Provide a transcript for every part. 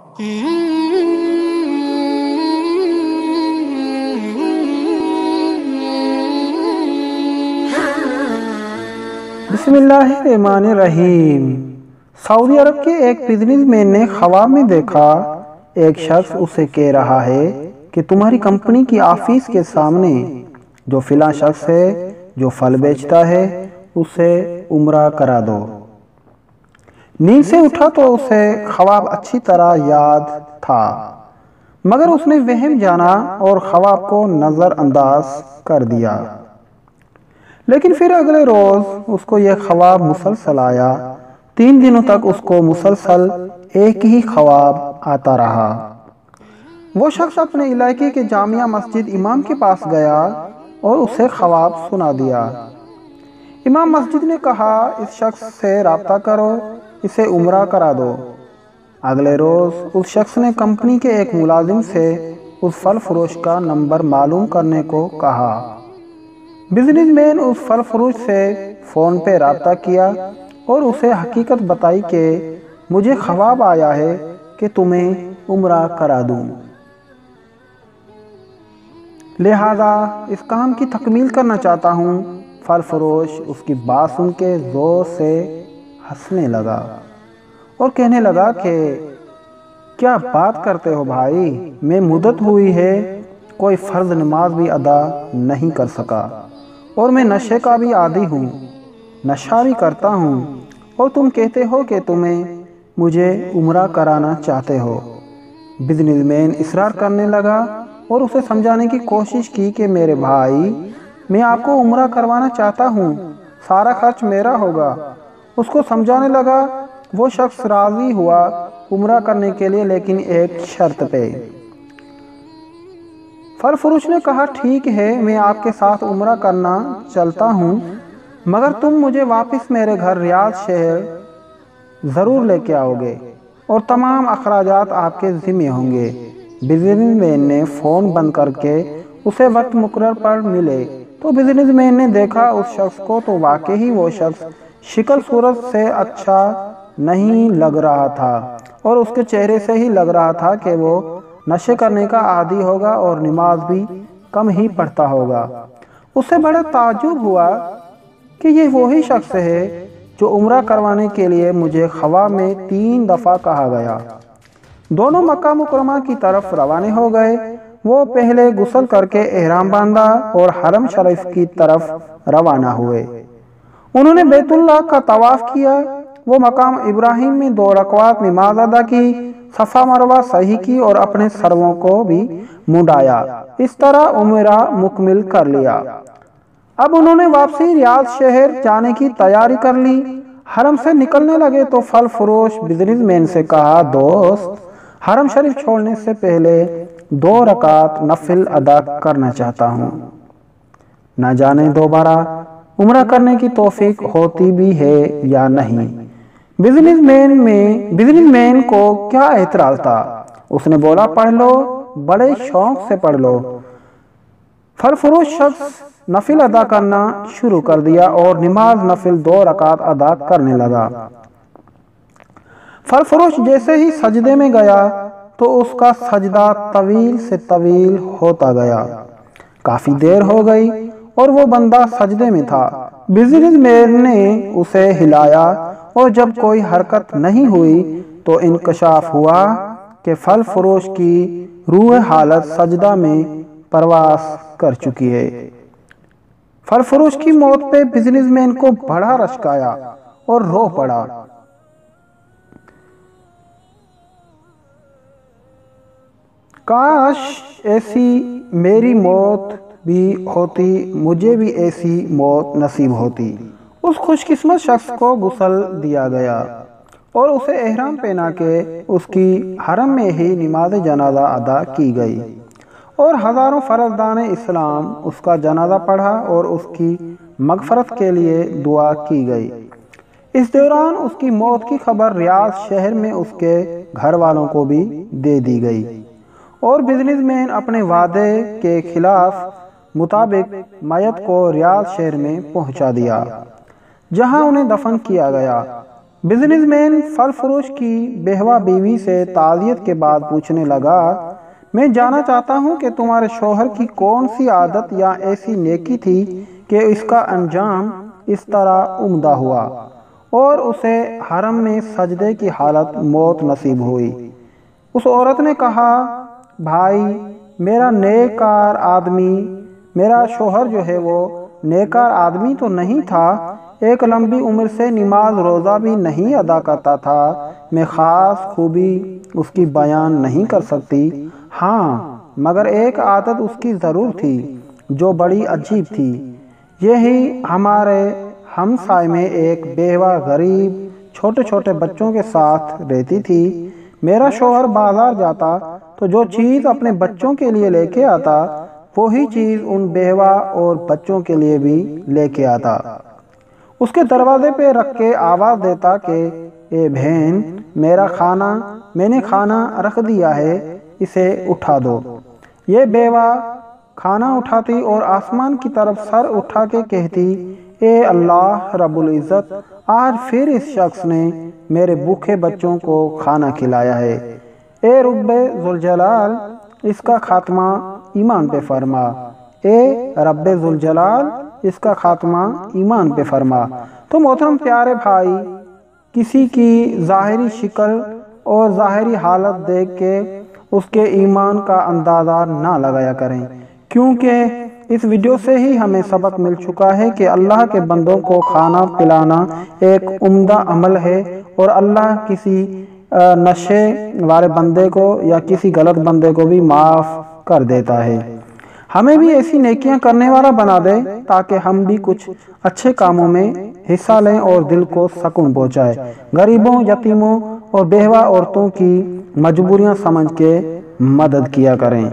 بسم اللہ الرحمن الرحیم۔ سعودی عرب کے ایک بزنس مین نے خواب میں دیکھا ایک شخص اسے کہہ رہا ہے کہ تمہاری کمپنی کی آفس کے سامنے جو فلاں شخص ہے جو پھل بیچتا ہے اسے عمرہ کرا دو۔ نیند سے اٹھا تو اسے خواب اچھی طرح یاد تھا، مگر اس نے وہم جانا اور خواب کو نظر انداز کر دیا۔ لیکن پھر اگلے روز اس کو یہ خواب مسلسل آیا۔ 3 دنوں تک اس کو مسلسل ایک ہی خواب آتا رہا۔ وہ شخص اپنے علاقے کے جامع مسجد امام کے پاس گیا اور اسے خواب سنا دیا۔ امام مسجد نے کہا اس شخص سے رابطہ کرو، اسے عمرہ کرا دو۔ اگلے روز اس شخص نے کمپنی کے ایک ملازم سے اس پھل فروش کا نمبر معلوم کرنے کو کہا۔ بزنس مین اس پھل فروش سے فون پہ رابطہ کیا اور اسے حقیقت بتائی کہ مجھے خواب آیا ہے کہ تمہیں عمرہ کرا دوں، لہذا اس کام کی تکمیل کرنا چاہتا ہوں۔ پھل فروش اس کی بات سن کے زور سے ہنسنے لگا اور کہنے لگا کہ کیا بات کرتے ہو بھائی، میں مدت ہوئی ہے کوئی فرض نماز بھی ادا نہیں کر سکا، اور میں نشے کا بھی عادی ہوں، نشہ بھی کرتا ہوں، اور تم کہتے ہو کہ تمہیں مجھے عمرہ کرانا چاہتے ہو۔ بزنس مین اصرار کرنے لگا اور اسے سمجھانے کی کوشش کی کہ میرے بھائی، میں آپ کو عمرہ کروانا چاہتا ہوں، سارا خرچ میرا ہوگا۔ اس کو سمجھانے لگا۔ وہ شخص راضی ہوا عمرہ کرنے کے لیے، لیکن ایک شرط پہ۔ پھل فروش نے کہا ٹھیک ہے، میں آپ کے ساتھ عمرہ کرنا چلتا ہوں، مگر تم مجھے واپس میرے گھر ریاض شہر ضرور لے کے آؤ گے اور تمام اخراجات آپ کے ذمہ ہوں گے۔ بزنس مین نے فون بند کر کے اسے وقت مقرر پر ملے تو بزنس مین نے دیکھا اس شخص کو تو واقعی وہ شخص شکل صورت سے اچھا نہیں لگ رہا تھا، اور اس کے چہرے سے ہی لگ رہا تھا کہ وہ نشے کرنے کا عادی ہوگا اور نماز بھی کم ہی پڑھتا ہوگا۔ اسے بڑا تعجب ہوا کہ یہ وہی شخص ہے جو عمرہ کروانے کے لیے مجھے خواب میں 3 دفعہ کہا گیا۔ دونوں مکہ مکرمہ کی طرف روانہ ہو گئے۔ وہ پہلے غسل کر کے احرام باندھا اور حرم شریف کی طرف روانہ ہوئے۔ انہوں نے بیت اللہ کا طواف کیا۔ وہ مقام ابراہیم میں 2 رکعات نماز ادا کی، صفا مروہ سعی کی اور اپنے سروں کو بھی منڈایا۔ اس طرح عمرہ مکمل کر لیا۔ اب انہوں نے واپسی ریاض شہر جانے کی تیاری کر لی۔ حرم سے نکلنے لگے تو پھل فروش بزنس مین سے کہا دوست، حرم شریف چھوڑنے سے پہلے 2 رکعات نفل ادا کرنا چاہتا ہوں، نہ جانے دوبارہ عمرہ کرنے کی توفیق ہوتی بھی ہے یا نہیں۔ بزنس مین کو کیا اعتراض تھا؟ اس نے بولا پڑھ لو، بڑے شوق سے پڑھ لو۔ پھل فروش شخص نفل ادا کرنا شروع کر دیا اور نماز نفل 2 رکعات ادا کرنے لگا۔ پھل فروش جیسے ہی سجدے میں گیا تو اس کا سجدہ طویل سے طویل ہوتا گیا۔ کافی دیر ہو گئی اور وہ بندہ سجدے میں تھا۔ بزنس مین نے اسے ہلایا اور جب کوئی حرکت نہیں ہوئی تو انکشاف ہوا کہ پھل فروش کی روح حالت سجدہ میں پرواز کر چکی ہے۔ پھل فروش کی موت پہ بزنس مین کو بڑا رشک آیا اور رو پڑا۔ کاش ایسی میری موت بھی ہوتی، مجھے بھی ایسی موت نصیب ہوتی۔ اس خوش قسمت شخص کو غسل دیا گیا اور اسے احرام پہنا کے اس کی حرم میں ہی نماز جنازہ ادا کی گئی اور ہزاروں فرزدان اسلام اس کا جنازہ پڑھا اور اس کی مغفرت کے لیے دعا کی گئی۔ اس دوران اس کی موت کی خبر ریاض شہر میں اس کے گھر والوں کو بھی دے دی گئی اور بزنس مین اپنے وعدے کے خلاف مطابق میت کو ریاض شہر میں پہنچا دیا، جہاں انہیں دفن کیا گیا بزنس مین پھل فروش کی بیوہ بیوی سے تعزیت کے بعد پوچھنے لگا، میں جاننا چاہتا ہوں کہ تمہارے شوہر کی کون سی عادت یا ایسی نیکی تھی کہ اس کا انجام اس طرح عمدہ ہوا اور اسے حرم میں سجدے کی حالت موت نصیب ہوئی۔ اس عورت نے کہا، بھائی میرا نیکار آدمی، میرا شوہر جو ہے وہ نیکار آدمی تو نہیں تھا، ایک لمبی عمر سے نماز روزہ بھی نہیں ادا کرتا تھا، میں خاص خوبی اس کی بیان نہیں کر سکتی، ہاں مگر ایک عادت اس کی ضرور تھی جو بڑی عجیب تھی۔ یہی ہمارے ہمسائے میں ایک بیوہ غریب چھوٹے چھوٹے بچوں کے ساتھ رہتی تھی۔ میرا شوہر بازار جاتا تو جو چیز اپنے بچوں کے لیے لے کے آتا وہی چیز ان بیوہ اور بچوں کے لیے بھی لے کے آتا۔ اس کے دروازے پہ رکھ کے آواز دیتا کہ اے بہن، میرا کھانا میں نے کھانا رکھ دیا ہے، اسے اٹھا دو۔ یہ بیوہ کھانا اٹھاتی اور آسمان کی طرف سر اٹھا کے کہتی، اے اللہ رب العزت، آج پھر اس شخص نے میرے بھوکے بچوں کو کھانا کھلایا ہے، اے رب ذوالجلال اس کا خاتمہ ایمان پہ فرما، اے رب ذوالجلال اس کا خاتمہ ایمان پہ فرما۔ تو محترم پیارے بھائی، کسی کی ظاہری شکل اور ظاہری حالت دیکھ کے اس کے ایمان کا اندازہ نہ لگایا کریں، کیونکہ اس ویڈیو سے ہی ہمیں سبق مل چکا ہے کہ اللہ کے بندوں کو کھانا پلانا ایک عمدہ عمل ہے، اور اللہ کسی نشے والے بندے کو یا کسی غلط بندے کو بھی معاف کر دیتا ہے۔ ہمیں بھی ایسی نیکیاں کرنے والا بنا دے تاکہ ہم بھی کچھ اچھے کاموں میں حصہ لیں اور دل کو سکون پہنچائے، غریبوں، یتیموں اور بیوہ عورتوں کی مجبوریاں سمجھ کے مدد کیا کریں۔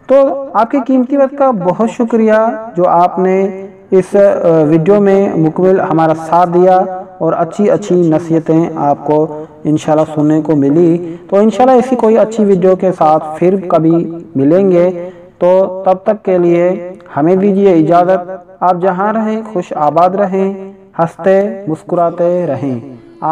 تو آپ کی قیمتی وقت کا بہت شکریہ جو آپ نے اس ویڈیو میں مکمل ہمارا ساتھ دیا اور اچھی نصیحتیں آپ کو انشاءاللہ سننے کو ملی۔ تو انشاءاللہ ایسی کوئی اچھی ویڈیو کے ساتھ پھر کبھی ملیں گے، تو تب تک کے لیے ہمیں دیجیے اجازت۔ آپ جہاں رہیں خوش آباد رہیں، ہنستے مسکراتے رہیں۔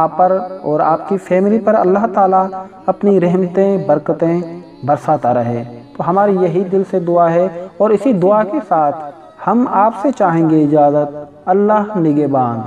آپ پر اور آپ کی فیملی پر اللہ تعالیٰ اپنی رحمتیں برکتیں برساتا رہے۔ تو ہماری یہی دل سے دعا ہے، اور اسی دعا کے ساتھ ہم آپ سے چاہیں گے اجازت۔ اللہ نگہبان۔